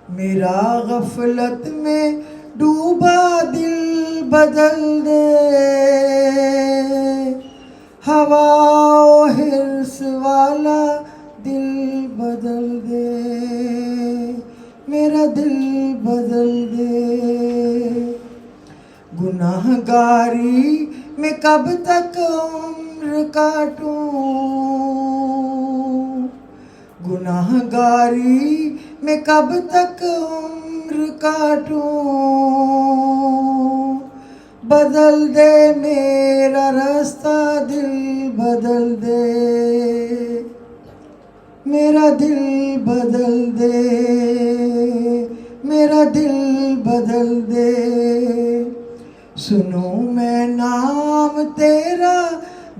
मेरा गफलत में डूबा दिल बदल दे, हवा हिर्स वाला दिल बदल दे, मेरा दिल बदल दे। गुनाहगारी में कब तक उम्र काटूं, गुनाहगारी में कब तक उम्र काटूं, बदल दे मेरा रास्ता दिल बदल दे, मेरा दिल बदल दे, मेरा दिल बदल दे। सुनूं मैं नाम तेरा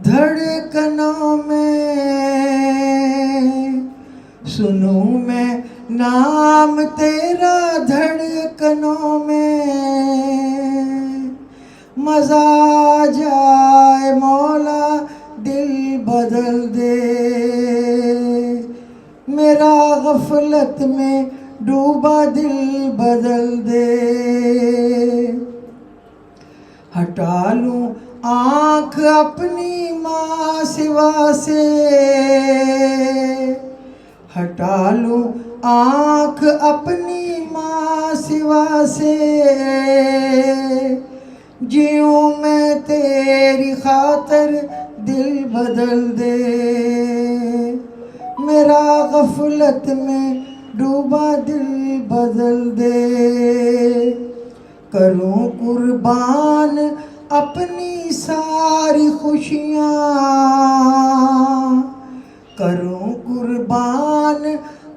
धड़कनों में, सुनूं मैं नाम तेरा धड़कनों में, मज़ा जाए मौला दिल बदल दे, मेरा गफलत में डूबा दिल बदल दे। हटा लूं आँख अपनी माँ सिवा से, हटा लूं आँख अपनी माँ सिवा से, जीऊं मैं तेरी खातिर दिल बदल दे, मेरा गफलत में डूबा दिल बदल दे। करूं कुर्बान अपनी सारी खुशियाँ, करूं कुर्बान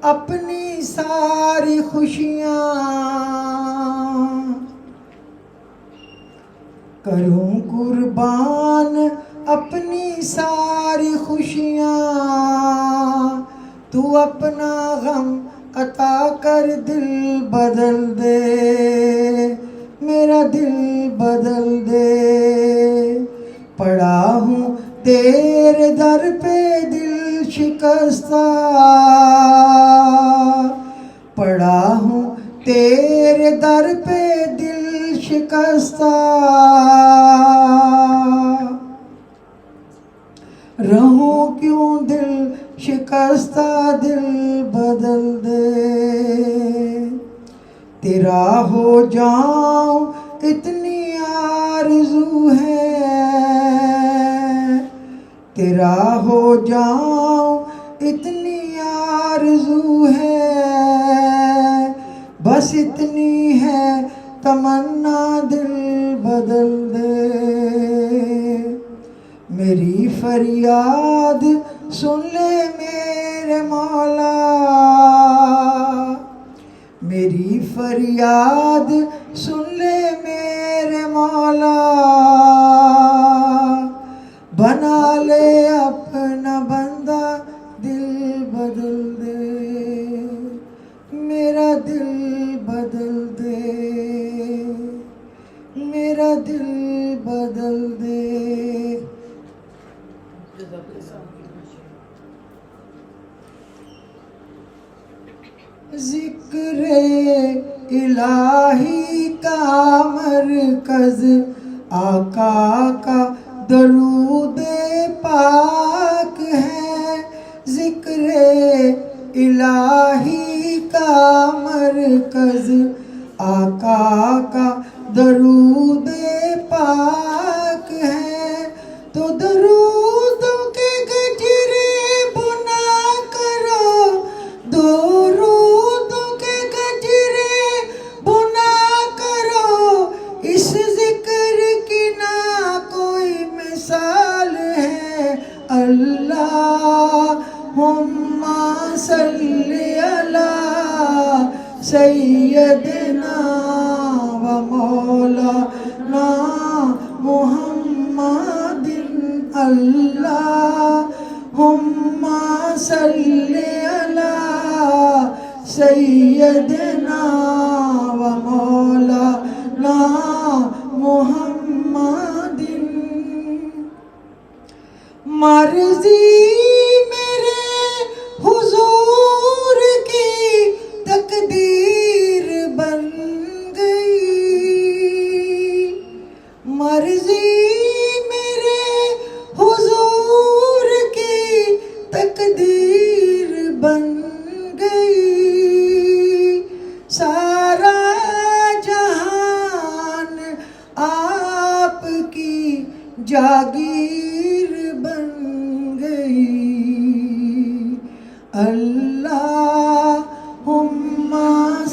अपनी सारी खुशियाँ, करूं कुर्बान अपनी सारी खुशियाँ, तू अपना गम अता कर दिल बदल दे, मेरा दिल बदल दे। पड़ा हूँ तेरे दर पे दिल शिकस्ता, पड़ा हूँ तेरे दर पे दिल शिकस्ता, रहूं क्यों दिल शिकस्ता दिल बदल दे। तेरा हो जाऊं इतनी आरज़ू है, तेरा हो जाऊं इतनी आरज़ू है, बस इतनी है तमन्ना दिल बदल दे। मेरी फरियाद सुन ले मेरे मौला, मेरी फरियाद सुन ले मेरे मौला, बना ले अपना बंदा दिल बदल दे, मेरा दिल बदल दे, मेरा दिल बदल दे। ज़िक्र इलाही का मरकज़ आका का दरूद पाक है, ज़िक्र इलाही का मरकज़ आका का दरूद पाक है। तो दरूदों के गजरे बुना करो, दरूदों के गजरे बुना करो, इस जिक्र की ना कोई मिसाल है। अल्लाहुम्मा सल्ली अला सय्यदना व मौलाना मुहम्मदिन, अल्लाहुम्मा सल्ली अला सय्यदना व मौलाना मुहम्मदिन। मर्जी मेरे हुजूर की तकदीर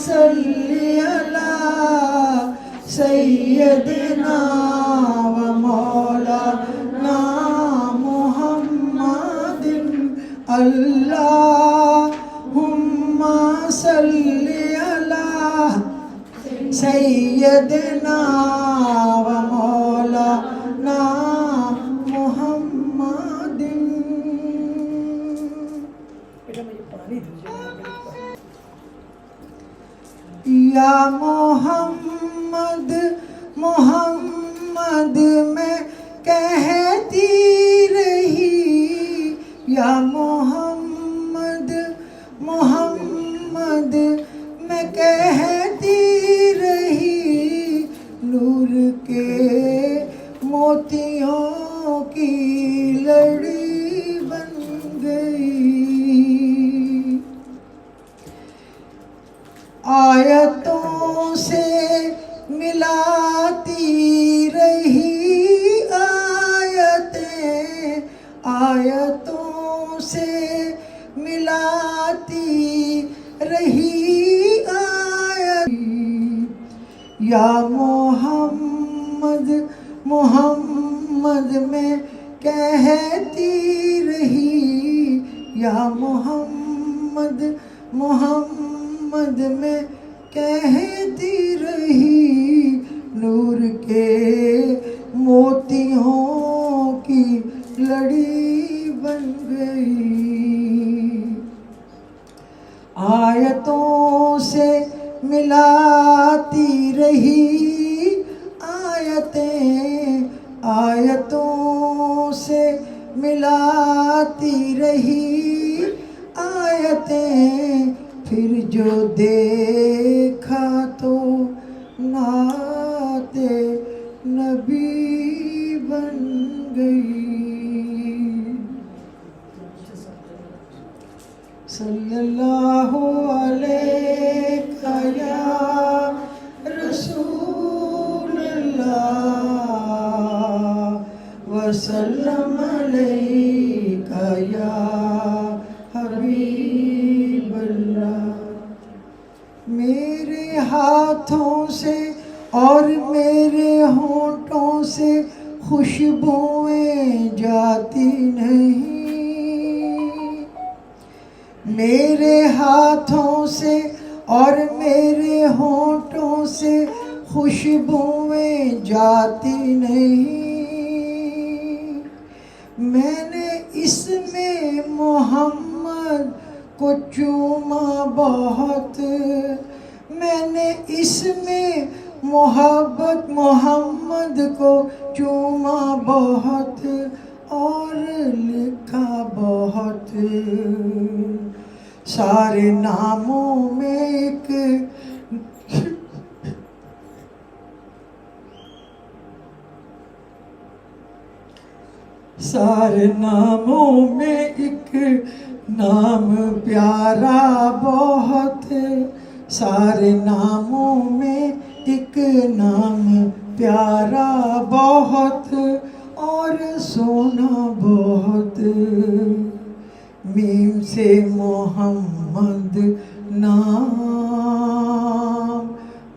सल्ली अला सय्यदना व मौलाना मुहम्मदिन अल्लाहुम्मा सल्ली अला सय्यदना व मौलाना मुहम्मदिन। या मोहम्मद मोहम्मद मैं कहती रही, या मोहम्मद मोहम्मद मैं कहती रही, नूर के मोतियों की लड़ी बन गई। आयतों से मिलाती रही आयतें, आयतों से मिलाती रही आयत। या मोहम्मद मोहम्मद में कहती रही, या मोहम्मद मोहम्मद में कहती रही, नूर के मोतियों की लड़ी बन गई। आयतों से मिलाती रही आयतें, आयतों से मिलाती रही आयतें, फिर जो देखा तो नाते नबी बन गई। सल्लल्लाहु अलैका या रसूलल्लाह वसल्लम अलैका या हबीबल्लाह। मेरे हाथों से और मेरे होंठों से खुशबुएं जाती नहीं, मेरे हाथों से और मेरे होंठों से खुशबुएं जाती नहीं। मैंने इसमें मोहम्मद को चूमा बहुत, मैंने इसमें मोहब्बत मोहम्मद को चूमा बहुत और लिखा बहुत। सारे नामों में एक सारे नामों में एक नाम प्यारा बहुत, सारे नामों में एक नाम प्यारा बहुत और सोना बहुत। मीम से मोहम्मद नाम,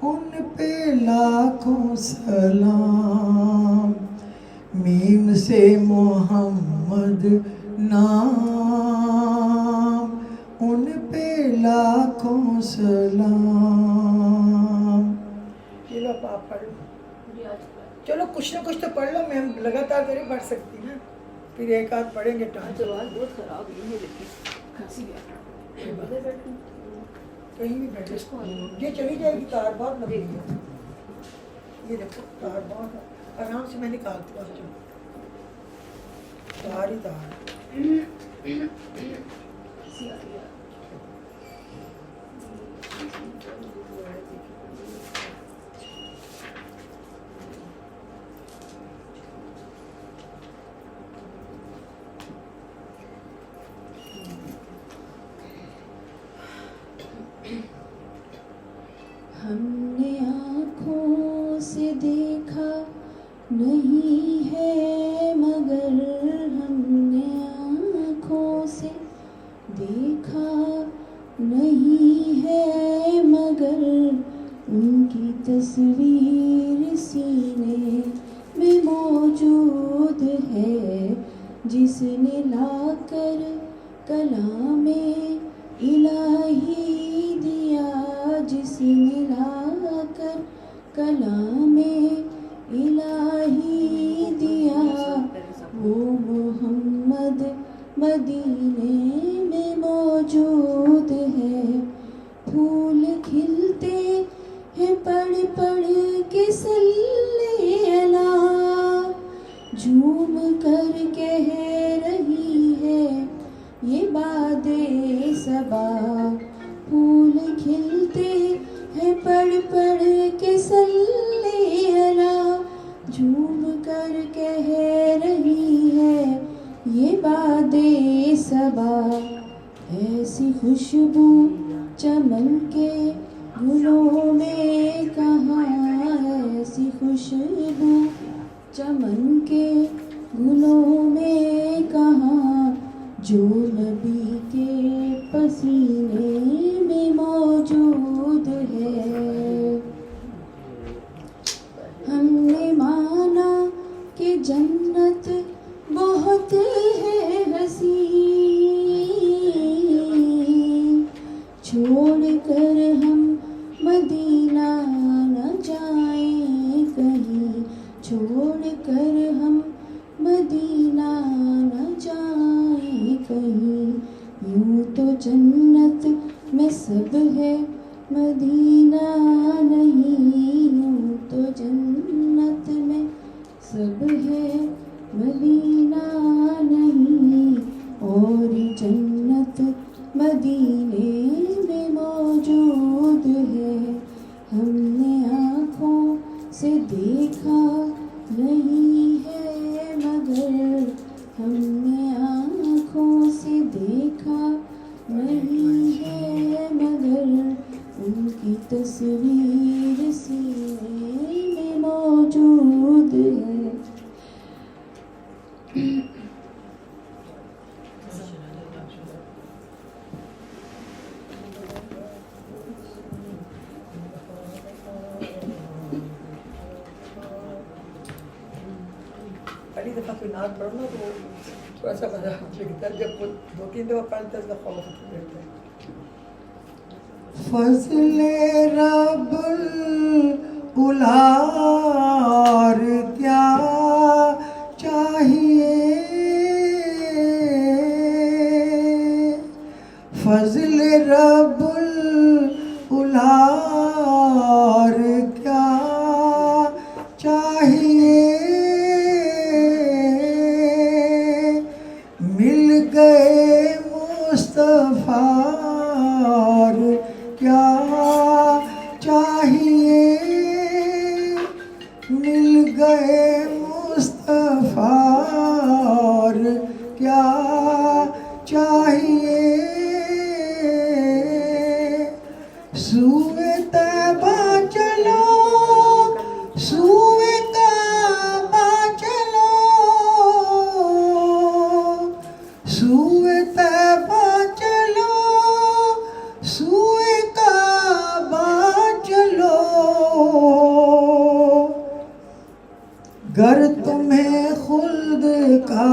उन पे लाखों सलाम। मीम से मोहम्मद नाम, उन पे लाखों सलाम। ये लो आप पढ़ लो, चलो कुछ ना कुछ तो पढ़ लो। मैं लगातार तो नहीं पढ़ सकती ना, फिर एक आध पढ़ेंगे तो बहुत खराब है लेकिन खांसी है। कहीं भी बैठे ये चली जाएगी, तार बहुत लंबी है। ये देखो तार बहुत आराम से मैं निकालती हूँ, तार ही तार। हमने आँखों से देखा नहीं है मगर हमने आँखों से देखा नहीं है मगर तस्वीर सीने में मौजूद है, जिसने लाकर कलामे इलाही दिया, जिसने लाकर कलामे इलाही दिया, वो मोहम्मद मदीने में मौजूद है। फूल खिलते हैं पढ़ पढ़ के सल्ले अला, झूम कर कह रही है ये बादे सबा। फूल खिलते हैं पढ़ पढ़ के सल्ले अला, झूम कर कह रही है ये बादे सबा। ऐसी खुशबू चमन के गुलों में कहाँ, ऐसी खुशबू चमन के गुलों में कहाँ, जो नबी के पसीने में मौजूद है। हमने माना कि जन्नत बहुत है हसी, छोड़ कर हम मदीना न जाएं कहीं, छोड़ कर हम मदीना न जाएं कहीं। यूं तो जन्नत में सब है मदीना नहीं, यूं तो जन्नत में सब है मदीना नहीं, और जन्नत मदीने में मौजूद है। हमने आँखों से देखा नहीं है मगर, हमने आँखों से देखा नहीं है मगर, उनकी तस्वीर सीने में मौजूद है। पहली दफ़ा कोई नात पढ़ना तो थोड़ा सा मजा लगता है, जब वो 2-3 दफ़ा पढ़ते हैं तो खौफ रहता है। फज़ले रब्बुल उलार क्या चाहिए, फज़ले रब्बुल उलार क्या चाहिए, मिल गए मुस्तफ़ा क्या चाहिए, मिल गए मुस्तफ़ा क्या चाहिए। सूए तैबा चलो, सूए काबा चलो, सूए तैबा चलो, सूए काबा चलो। गर तुम्हें खुल्द का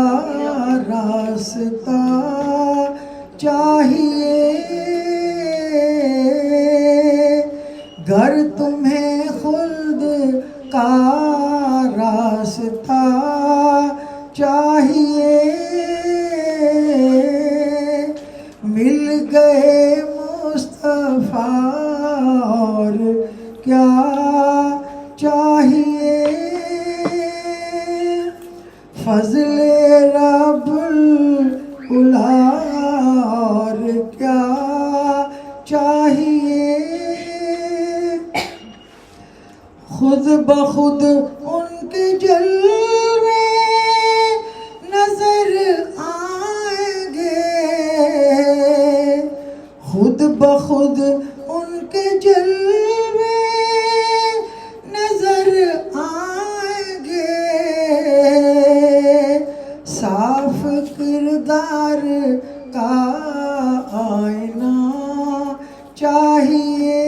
रास्ता चाहिए, गर तुम्हें खुल्द का रास्ता चाहिए, मिल गए मुस्तफ़ा और क्या चाहिए। फज़ले रब्बुल उला और क्या चाहिए। खुद बखुद उनके जलवे नजर आएंगे, खुद बखुद उनके जलवे नजर आएंगे। साफ किरदार का आईना चाहिए,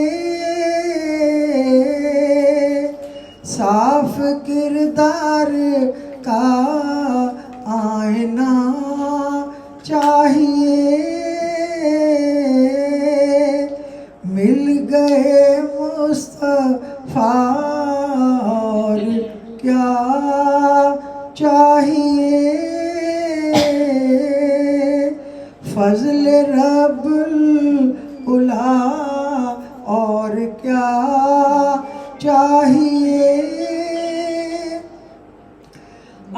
किरदार का आईना चाहिए। मिल गए मुस्तफा और क्या चाहिए। फजल रब्बुल उला और क्या चाहिए।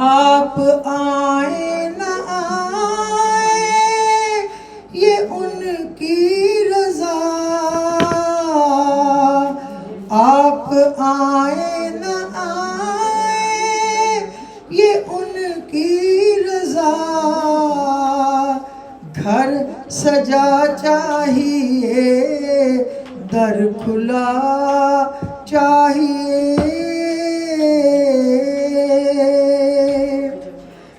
आप आए न आए ये उनकी रजा। आप आए न आए ये उनकी रजा। घर सजा चाहिए, दर खुला चाहिए।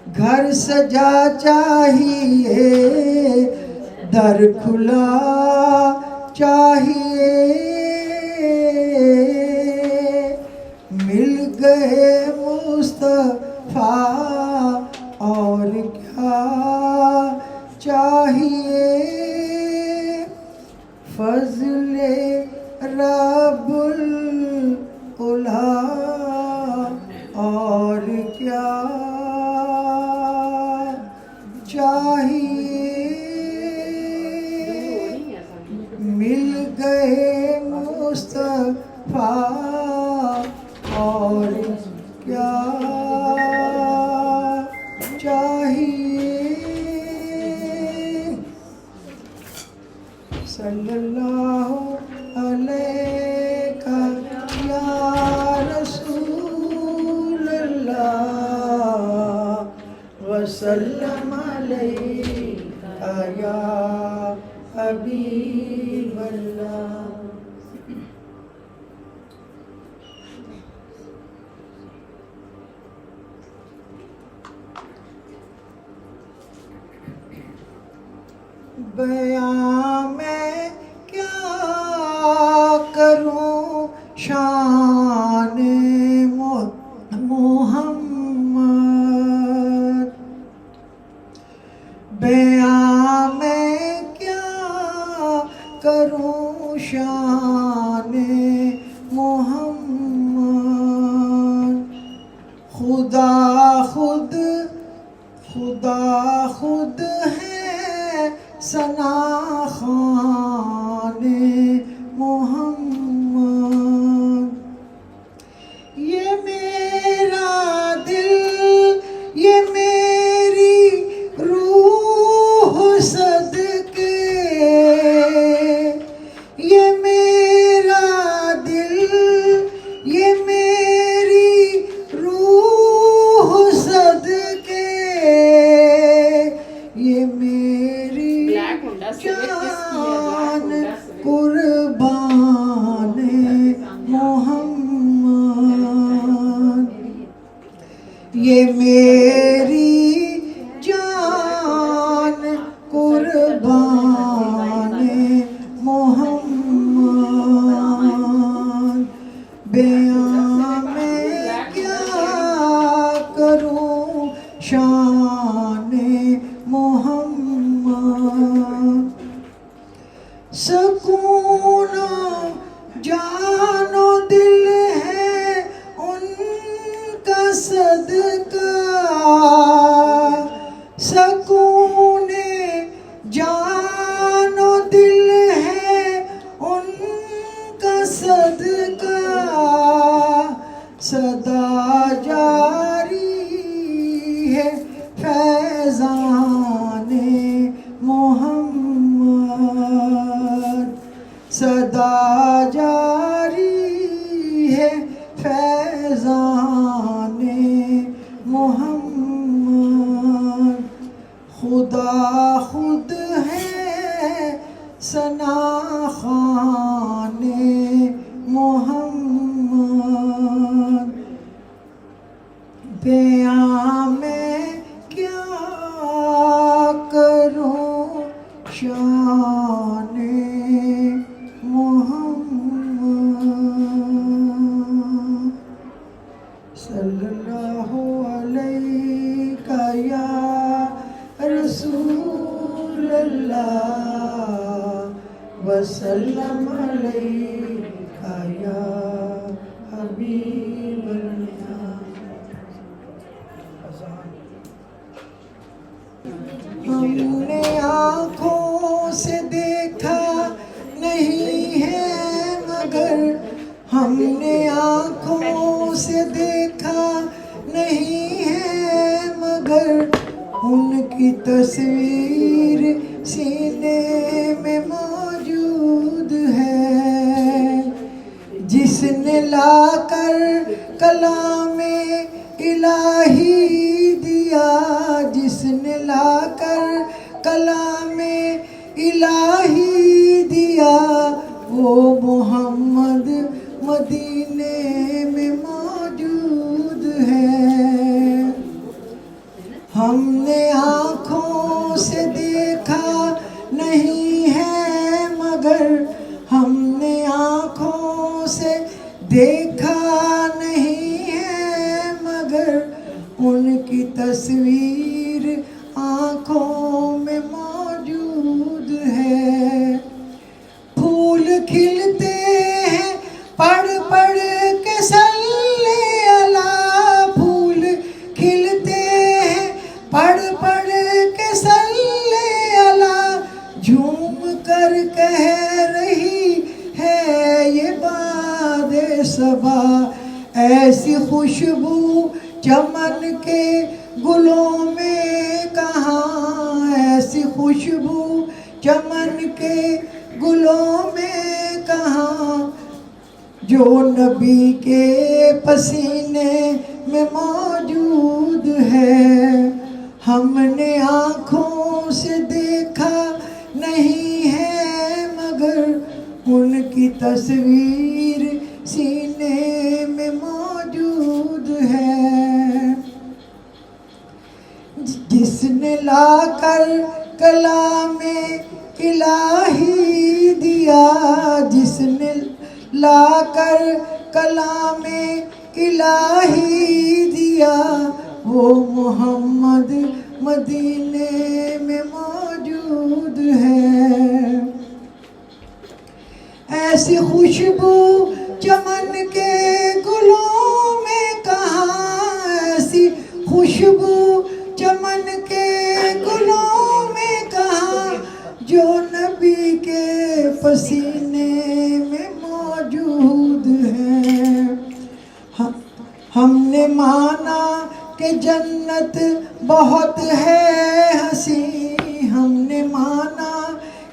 घर सजा चाहिए, दर खुला चाहिए। मिल गए मुस्तफा और क्या चाहिए। फजले रब्बुल उला और क्या चाहिए। मिल गए मुस्तफा और क्या चाहिए। सल्लल्लाहु अलैका या रसूल अल्लाह वसल्लम अलैका या हबीब अल्लाह। बयां मैं क्या करूं शान मोहम्मद। बयां मैं क्या करूं शान मोहम्मद। खुदा खुद है सना खाने मोहम्मद। ये मेरा दिल ये मेरी रूह सदके। ये मेरा दिल ये मेरी रूह सदके। ये मेरी जान कुर्बान मोहम्मद। ये मेरी जान कुर्बान मोहम्मद। बयां मैं क्या करूं शान मोहम्मद। सुकून जानो दिल है उनका सदका। सुकून जानो दिल है उनका सदका। सदा जारी है फैज़ाने मोहम्मद। सदा जारी है फैज़ाने मोहम्मद। खुदा खुद है सना खाने मोहम्मद। हमने आँखों से देखा नहीं है मगर उनकी तस्वीर सीने में मौजूद है। जिसने लाकर कलामे इलाही दिया, जिसने लाकर कलामे इलाही दिया, वो मोहम्मद मदीने में मौजूद है। हमने आँखों से देखा नहीं है मगर हमने आँखों से देखा नहीं है मगर उनकी तस्वीर आँखों में मौजूद है। फूल खिलते हैं पढ़ पढ़ के सल्ले अला, फूल खिलते हैं पढ़ पढ़ के सल्ले अला, झूम कर कह रही है ये बादे सबा। ऐसी खुशबू चमन के गुलों में कहाँ, ऐसी खुशबू चमन के गुलों में कहाँ, जो नबी के पसीने में मौजूद है। हमने आँखों से देखा नहीं है मगर उनकी तस्वीर सीने में मौजूद है। जिसने लाकर कलामे इलाही दिया, जिसने लाकर कलामे इलाही दिया, वो मोहम्मद मदीने में मौजूद है। ऐसी खुशबू चमन के गुलों में कहाँ, ऐसी खुशबू चमन के गुलों में कहाँ, जो नबी के पसीने में मौजूद है। हमने माना कि जन्नत बहुत है हंसी, हमने माना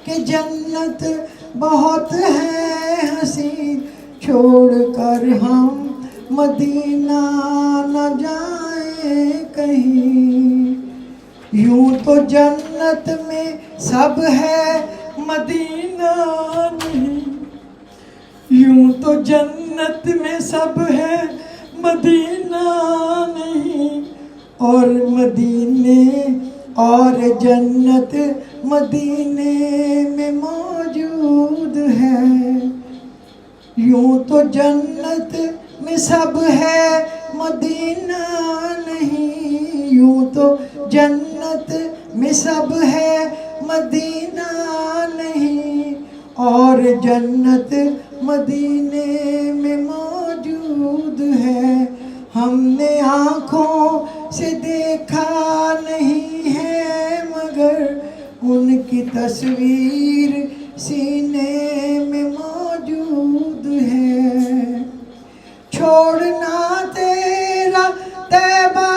कि जन्नत बहुत है हंसी, छोड़कर हम मदीना न जाए कहीं। यूं तो जन्नत में सब है मदीना नहीं, यूं तो जन्नत में सब है मदीना नहीं, और मदीने और जन्नत मदीने में मौजूद है। यूं तो जन्नत में सब है मदीना नहीं, यूं तो जन्नत में सब है मदीना नहीं, और जन्नत मदीने में मौजूद है। हमने आँखों से देखा नहीं है मगर उनकी तस्वीर सीने में मौजूद है। छोड़ना तेरा तैबा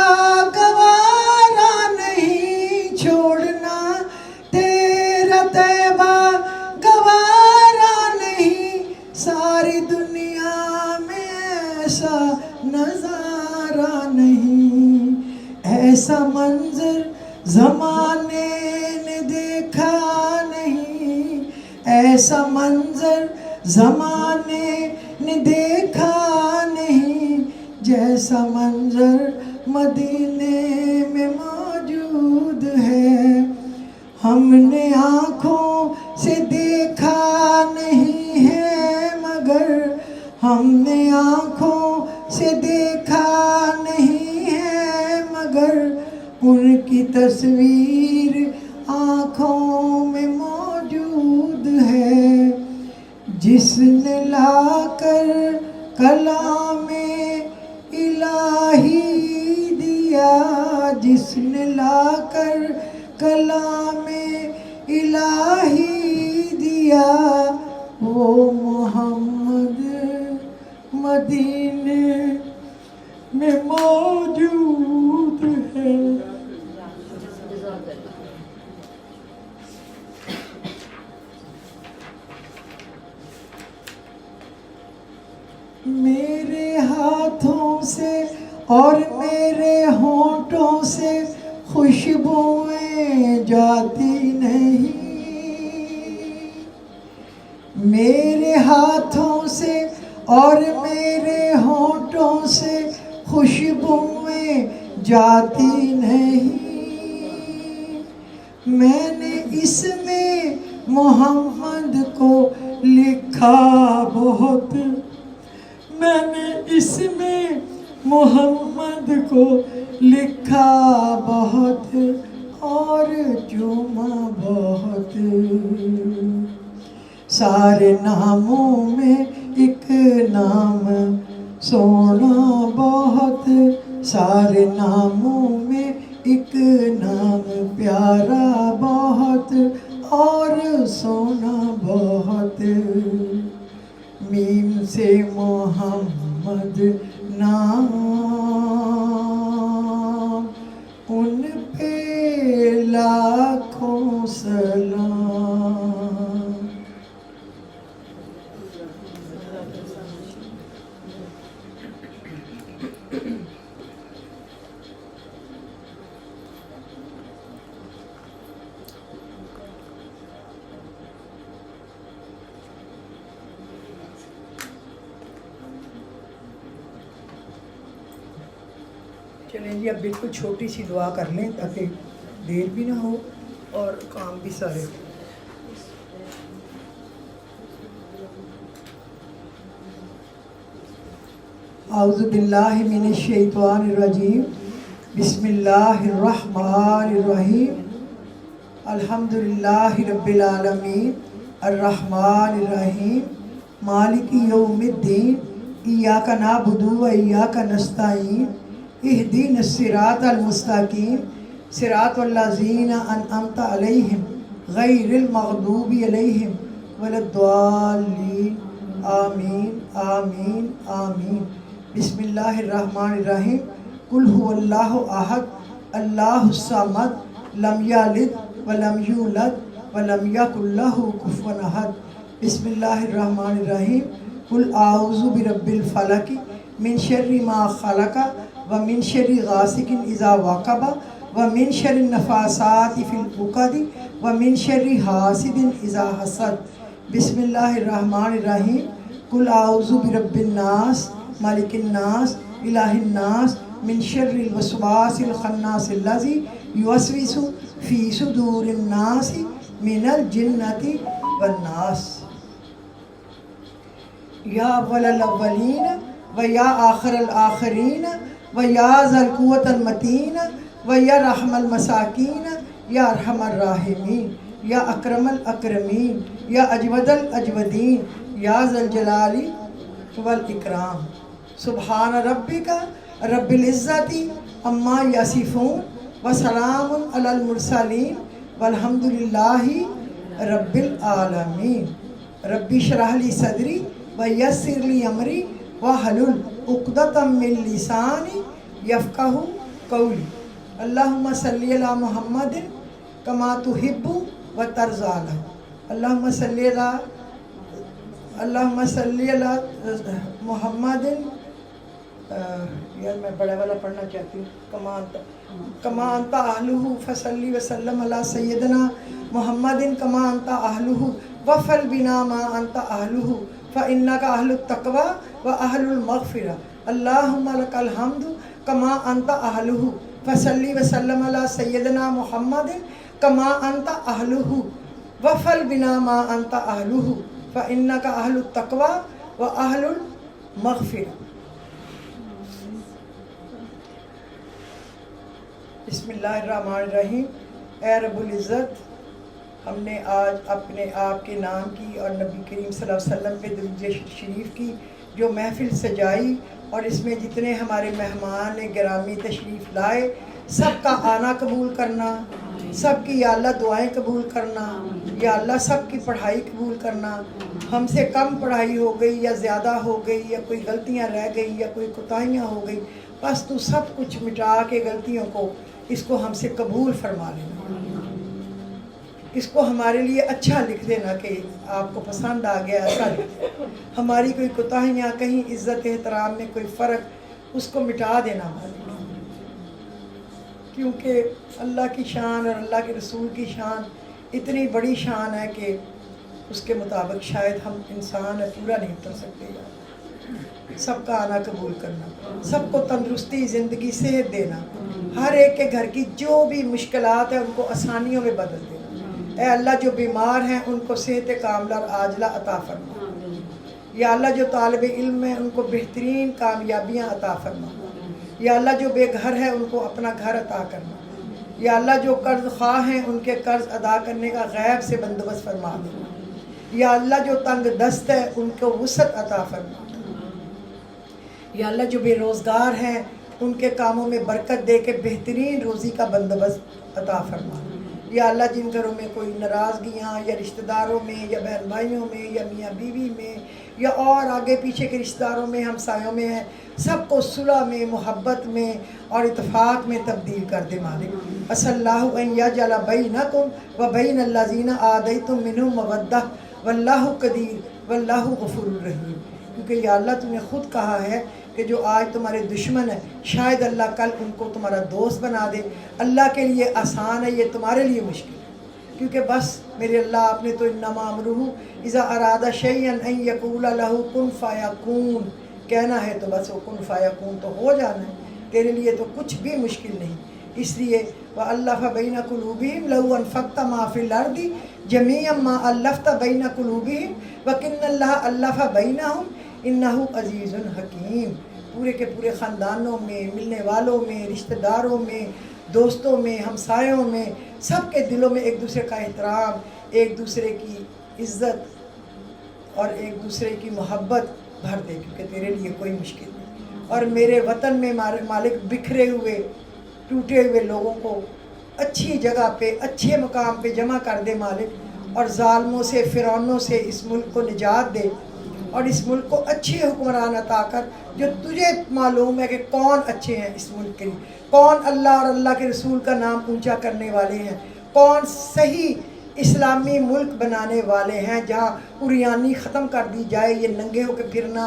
गवारा नहीं, छोड़ना तेरा तैबा गवारा नहीं, सारी दुनिया में ऐसा नजारा नहीं। ऐसा मंजर जमाने ने देखा नहीं, ऐसा मंजर जमाने ने देखा नहीं, जैसा मंजर मदीने में मौजूद है। हमने आँखों से देखा नहीं है मगर हमने आँखों से देखा नहीं है मगर उनकी तस्वीर आँखों में मौजूद है। जिसने लाकर कलामे इलाही दिया, जिसने लाकर कलामे इलाही दिया, वो मोहम्मद मदीने में मौजूद है। मेरे हाथों से और मेरे होंठों से खुशबुएं जाती नहीं। मेरे हाथों से और मेरे होंठों से खुशबुएं जाती नहीं। मैंने इसमें मोहम्मद को लिखा बहुत, मैंने इसमें मोहम्मद को लिखा बहुत और चूमा बहुत। सारे नामों में एक नाम सोना बहुत, सारे नामों में एक नाम प्यारा बहुत और सोना बहुत। मीम से मोहम्मद नाम, उन पे लाखों सलाम। चलें जी, अब बिल्कुल छोटी सी दुआ कर लें ताकि देर भी ना हो और काम भी सारे हो। औज़ु बिल्लाहि मिनश शैतानिर रजीम, बिस्मिल्लाहिर रहमानिर रहीम, अल्हम्दुलिल्लाहि रब्बिल आलमीन, अर्रहमानिर रहीम, मालिकी यौमिद्दीन, इय्याका नअबुदु व इय्याका नस्तईन, इहदिनस सिरातल मुस्तकीम, सिरातल लज़ीना अनअमता अलैहिम गैरिल मग़दूबि अलैहिम वलद्दाल्लीन। आमीन आमीन आमीन। बिस्मिल्लाहिर रहमानिर रहीम। कुल हुवल्लाहु अहद अल्लाहुस समद लम यलिद व लम यूलद व लम यकुल लहू कुफुवन अहद। बिस्मिल्लाहिर रहमानिर रहीम। कुल आऊज़ु बिरब्बिल फलक मिन शर्रि मा खलक़ व मिन शर्रि गासिकिन इज़ा वक़ब व मिन शर्रि नफ़ासाति फ़िल उक़द व मिन शर्रि हासिदिन इज़ा हसद। बिस्मिल्लाहिर रहमानिर रहीम। कुल आऊज़ु बिरब्बिन नास मालिकिन नास इलाहिन नास मिन शर्रिल वस्वासिल खन्नासिल लज़ी युवस्विसु फ़ी सुदूरिन नासी मिनल जिन्नति वन नास। या अव्वलल अव्वलीन व या आखिरल आखिरीन व या ज़ल कुव्वतिल मतीन व या रहमल मसाकीन या अरहमर राहिमीन या अकरमल अकरमीन या अजवदल अजवदीन या ज़ल जलाली वल इकराम। सुब्हान रब्बिका रब्बिल इज़्ज़ति अम्मा यसिफून व सलामुन अलल मुरसलीन वल्हम्दुलिल्लाहि रब्बिल आलमीन। रब्बि इश्रह ली सदरी व यस्सिर ली अमरी वहलुल उक़दतम मिन लिसानी यफ़क़हू क़ौली। अल्लाहुम्मा सल्लि अला मुहम्मदिन कमा तुहिब्बु व तर्ज़ा अल्लाहुम्मा सल्लि अला मुहम्मदिन। यार मैं बड़ा वाला पढ़ना चाहती हूँ। कमा अंता अहलुहु फसल्ली वसल्लम अला सय्यदना मुहम्मदिन कमा अंता अहलुहु वफ़ल बिना मा अंता अहलुहु फ़इन्नका अहलुत तक़वा व अहलुल मग़फ़िरा। अल्लाहुम्मा लकल हम्दु कमा अंता अहलुहु फसल्ली वसल्लम अला सय्यदना मुहम्मदिन कमा अंता अहलुहु वफ़ल बिना मा अंता अहलुहु फ़इन्नका अहलुत तक़वा व अहलुल मग़फ़िरा। बिस्मिल्लाहिर्रहमानिर्रहीम। ऐ रब्बुल इज़्ज़त, हमने आज अपने आप के नाम की और नबी करीम सल्लल्लाहु अलैहि वसल्लम पे दुरूद शरीफ की जो महफ़िल सजाई और इसमें जितने हमारे मेहमान गिरामी तशरीफ़ लाए, सबका आना कबूल करना, सबकी या अल्लाह दुआएं कबूल करना, या अल्लाह सबकी पढ़ाई कबूल करना। हमसे कम पढ़ाई हो गई या ज़्यादा हो गई या कोई गलतियां रह गई या कोई कोताहियां हो गई, बस तू सब कुछ मिटा के गलतियों को इसको हमसे कबूल फरमा लेना, इसको हमारे लिए अच्छा लिख देना कि आपको पसंद आ गया, ऐसा लिख देना। हमारी कोई कोताहियाँ, कहीं इज़्ज़त एहतराम में कोई फ़र्क, उसको मिटा देना मालिक, क्योंकि अल्लाह की शान और अल्लाह के रसूल की शान इतनी बड़ी शान है कि उसके मुताबिक शायद हम इंसान है पूरा नहीं उतर सकते। सबका आना कबूल करना, सबको तंदुरुस्ती, ज़िंदगी, सेहत देना, हर एक के घर की जो भी मुश्किलात है उनको आसानियों में बदल देना। ए अल्लाह जो बीमार हैं उनको सेहत कामला और आजला अता फरमा। या अल्लाह जो तालिब इल्म है उनको बेहतरीन कामयाबियाँ अता फरमा। या अल्लाह जो बेघर है उनको अपना घर अता करना। या अल्लाह जो कर्ज ख्वाह हैं उनके कर्ज अदा करने का गैब से बंदोबस्त फरमा देना। या अल्लाह जो तंग दस्त है उनको वुसअत अता फरमा। या अल्लाह जो बेरोज़गार हैं उनके कामों में बरकत दे के बेहतरीन रोज़ी का बंदोबस्त अता फरमा। या अल्लाह जिन घरों में कोई नाराज़गियाँ या रिश्तेदारों में या बहन भाइयों में या मियाँ बीवी में या और आगे पीछे के रिश्तेदारों में, हमसायों में है, सबको सुलह में, मोहब्बत में और इत्फाक में तब्दील कर दे मालिक। असल्लाहु अन यजअल बैनकुम व बैनल लज़ीना आदैतुम मिनहुम मवद्दह वल्लाहु कदीर वल्लाहु गफूरुर रहीम। क्योंकि या अल्लाह तूने खुद कहा है कि जो आज तुम्हारे दुश्मन है शायद अल्लाह कल उनको तुम्हारा दोस्त बना दे। अल्लाह के लिए आसान है, ये तुम्हारे लिए मुश्किल है, क्योंकि बस मेरे अल्लाह आपने तो इन्नमा अमरुहु इज़ा अरादा शैअन अन यक़ूला लहू कुन फ़यकून, कहना है तो बस वो कुन फ़यकून तो हो जाना है, तेरे लिए तो कुछ भी मुश्किल नहीं। इसलिए व अल्लफ़ बैन कुलूबिहिम लौ अनफ़क़्ता मा फ़िल अर्दि जमीअन मा अल्लफ़्ता बैन कुलूबिहिम व किन्नल्लाह अल्लफ़ बैनहुम इन्नहु अज़ीज़ुन हकीम। पूरे के पूरे ख़ानदानों में, मिलने वालों में, रिश्तेदारों में, दोस्तों में, हमसायों में, सब के दिलों में एक दूसरे का एहतराम, एक दूसरे की इज़्ज़त और एक दूसरे की मोहब्बत भर दे, क्योंकि तेरे लिए कोई मुश्किल नहीं। और मेरे वतन में मालिक बिखरे हुए, टूटे हुए लोगों को अच्छी जगह पे, अच्छे मकाम पे जमा कर दे मालिक, और ज़ालिमों से, फ़िरौनों से इस मुल्क को निजात दे और इस मुल्क को अच्छे हुक्मरान अता कर, जो तुझे मालूम है कि कौन अच्छे हैं इस मुल्क के लिए, कौन अल्लाह और अल्लाह के रसूल का नाम ऊंचा करने वाले हैं, कौन सही इस्लामी मुल्क बनाने वाले हैं जहाँ उरियानी ख़त्म कर दी जाए, ये नंगे होकर फिरना,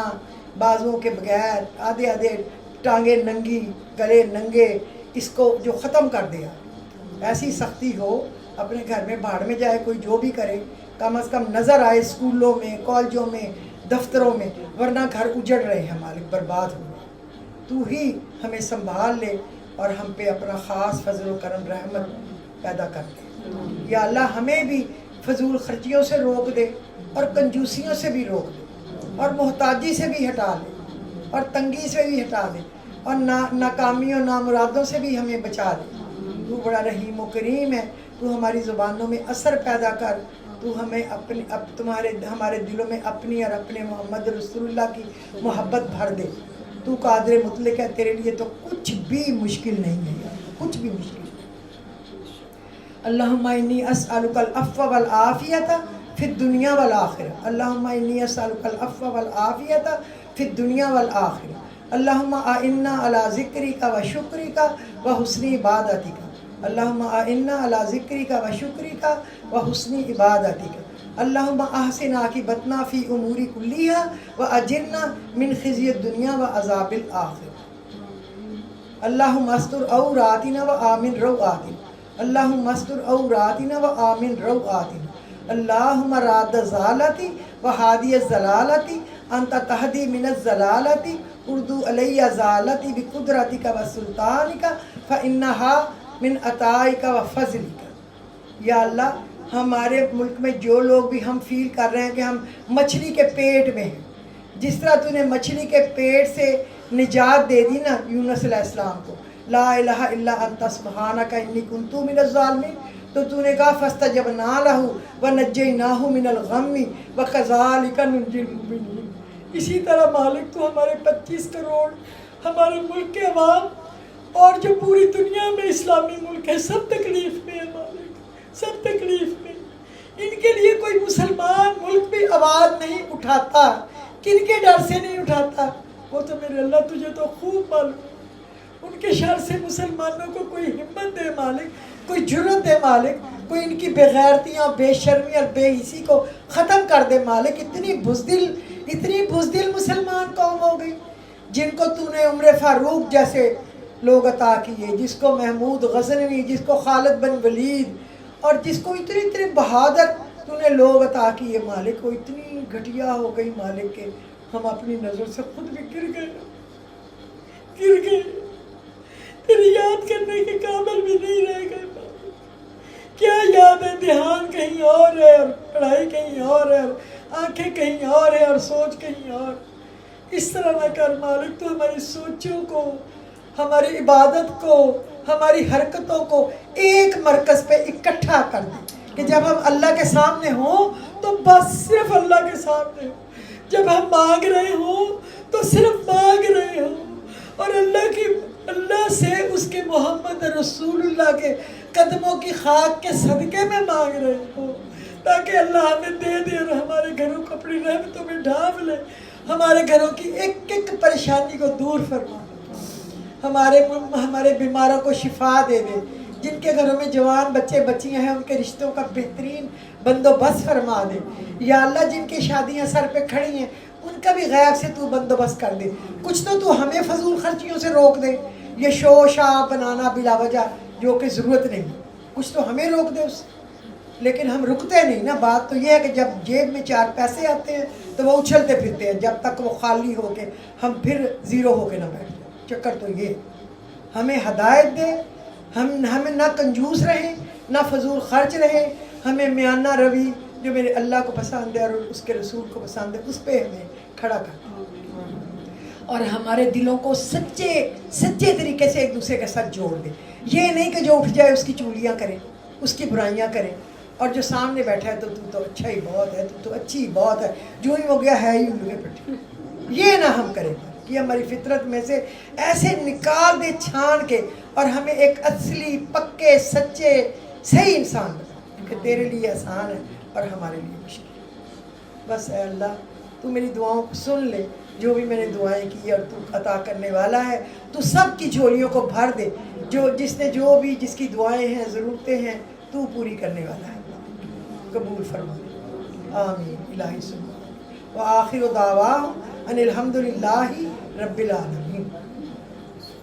बाजुओं के बगैर, आधे आधे टांगे नंगी, गले नंगे, इसको जो ख़त्म कर दिया। ऐसी सख्ती हो, अपने घर में भाड़ में जाए कोई जो भी करे, कम अज़ कम नज़र आए स्कूलों में, कॉलेजों में, दफ्तरों में, वरना घर उजड़ रहे हैं मालिक, बर्बाद हो गए। तू ही हमें संभाल ले और हम पे अपना ख़ास फजल व करम रहमत पैदा कर दे। या अल्लाह हमें भी फजूल खर्चियों से रोक दे और कंजूसियों से भी रोक दे और मोहताजी से भी हटा ले और तंगी से भी हटा दे और नाकामियों नामुरादों से भी हमें बचा ले। तू बड़ा रहीम व करीम है, तू हमारी ज़ुबानों में असर पैदा कर, तू हमें हमारे दिलों में अपनी और अपने मोहम्मद रसूलुल्लाह की मोहब्बत भर दे। तू कादिर मुतलक है, तेरे लिए तो कुछ भी मुश्किल नहीं है यार, कुछ भी मुश्किल नहीं। अल्लाहुम्मा इन्नी अस्अलुकल अफ़्व वल आफ़ियता फ़िद दुनिया वल आखिरा। अल्लाहुम्मा इन्नी अस्अलुकल अफ़्व वल आफ़ियता फ़िद दुनिया वल आखिरा। अल्लाहुम्मा अइन्ना अला ज़िक्रिका व शुक्रिका व हुस्नी इबादतिका। अल्लाहुम्मा अइन्ना अला ज़िक्रिका व शुक्रिका व हुस्नी इबादतिका। अल्लाहुम्मा अहसिन आक़िबतना फ़ी उमूरी कुल्लिहा व अजिरना मिन ख़िज़्यि दुनिया व अज़ाबिल आखिरा। अल्लाहुम्मा अस्तुर औरातिना व आमिन रौआतिना। अल्लाहुम्मा अस्तुर औरातिना व आमिन रौआतिना। अल्लाहुम्मा राद ज़ालती व हादिय ज़लालती अंता तहदी मिन ज़लालती उर्दू अलैया ज़ालती बिकुदरतिका व सुल्तानिका फ़इन्नहा मिन अताइका व फ़ज़लिका। या अल्लाह, हमारे मुल्क में जो लोग भी हम फील कर रहे हैं कि हम मछली के पेट में हैं, जिस तरह तूने मछली के पेट से निजात दे दी ना यूनुस अलैहिस्सलाम को, ला इलाहा इल्ला अंता सुब्हानका इन्नी कुन्तु मिनज़ ज़ालिमीन, तो तूने कहा फ़स्तजबना लहू व नज्जयनाहु मिनल गम्मी व कज़ालिका नुंजिल मुमिनीन। इसी तरह मालिक तू हमारे 25 करोड़ हमारे मुल्क के अवाम और जो पूरी दुनिया में इस्लामी मुल्क है सब तकलीफ़ में है मालिक, सब तकलीफ में। इनके लिए कोई मुसलमान मुल्क भी आवाज़ नहीं उठाता, किनके डर से नहीं उठाता? वो तो मेरे अल्लाह तुझे तो खूब मालूम। उनके शर से मुसलमानों को कोई हिम्मत दे मालिक, कोई जुर्रत दे मालिक, कोई इनकी बेगैरतियाँ, बेशर्मी और बेहिसी को ख़त्म कर दे मालिक। इतनी बुज़दिल मुसलमान कौम हो गई, जिनको तूने उम्र फारूक जैसे लोग अता किए, जिसको महमूद गज़नवी, जिसको खालिद बिन वलीद, और जिसको इतने बहादुर तूने लोग अता किए मालिक, वो इतनी घटिया हो गई मालिक के हम अपनी नज़र से खुद भी गिर गए। तेरी याद करने के काबिल भी नहीं रह गए। क्या याद है? ध्यान कहीं और है और पढ़ाई कहीं और है और आंखें कहीं और है और सोच कहीं और। इस तरह ना कर मालिक, तो हमारी सोचों को, हमारी इबादत को, हमारी हरकतों को एक मरकज़ पे इकट्ठा कर दे कि जब हम अल्लाह के सामने हों तो बस सिर्फ अल्लाह के सामने हो, जब हम मांग रहे हों तो सिर्फ मांग रहे हों, और अल्लाह से उसके मोहम्मद रसूलुल्लाह के कदमों की खाक के सदक़े में मांग रहे हो, ताकि अल्लाह हमें दे दे और हमारे घरों को अपनी रहमतों में ढांप ले, हमारे घरों की एक एक परेशानी को दूर फरमा, हमारे बीमारों को शिफा दे दे, जिनके घरों में जवान बच्चे बच्चियां हैं उनके रिश्तों का बेहतरीन बंदोबस्त फरमा दे। या अल्लाह, जिनकी शादियां सर पे खड़ी हैं उनका भी गैब से तू बंदोबस्त कर दे। कुछ तो तू हमें फजूल खर्चियों से रोक दे, ये शो शाह बनाना बिला वजह जो कि ज़रूरत नहीं, कुछ तो हमें रोक दे उससे। लेकिन हम रुकते नहीं ना। बात तो ये है कि जब जेब में 4 पैसे आते हैं तो वो उछलते फिरते हैं, जब तक वो खाली हो के हम फिर ज़ीरो होके ना बैठ जाए। चक्कर तो ये, हमें हदायत दे, हमें ना कंजूस रहें ना फजूल खर्च रहे, हमें मियाना रवि जो मेरे अल्लाह को पसंद है और उसके रसूल को पसंद है उस पर हमें खड़ा कर, और हमारे दिलों को सच्चे तरीके से एक दूसरे के साथ जोड़ दे। ये नहीं कि जो उठ जाए उसकी चुगलियाँ करे, उसकी बुराइयाँ करे, और जो सामने बैठा है तो तू तो अच्छा ही बहुत है, तू तो अच्छी ही बहुत है, जो ही हो गया है ही उनके पट्टी। ये ना हम करें कि हमारी फितरत में से ऐसे निकाल दे छान के, और हमें एक असली पक्के सच्चे सही इंसान बना, कि तेरे लिए आसान है और हमारे लिए मुश्किल। बस ऐ अल्लाह, तू मेरी दुआओं को सुन ले, जो भी मैंने दुआएं की और तू अता करने वाला है, तू सब की झोलियों को भर दे। जो भी जिसकी दुआएं हैं, ज़रूरतें हैं, तू पूरी करने वाला है, कबूल फरमा। आमीन इलाही सुब्हान व आखिर दावा अनिल हम्दुलिल्लाहि रब्बिल आलमीन।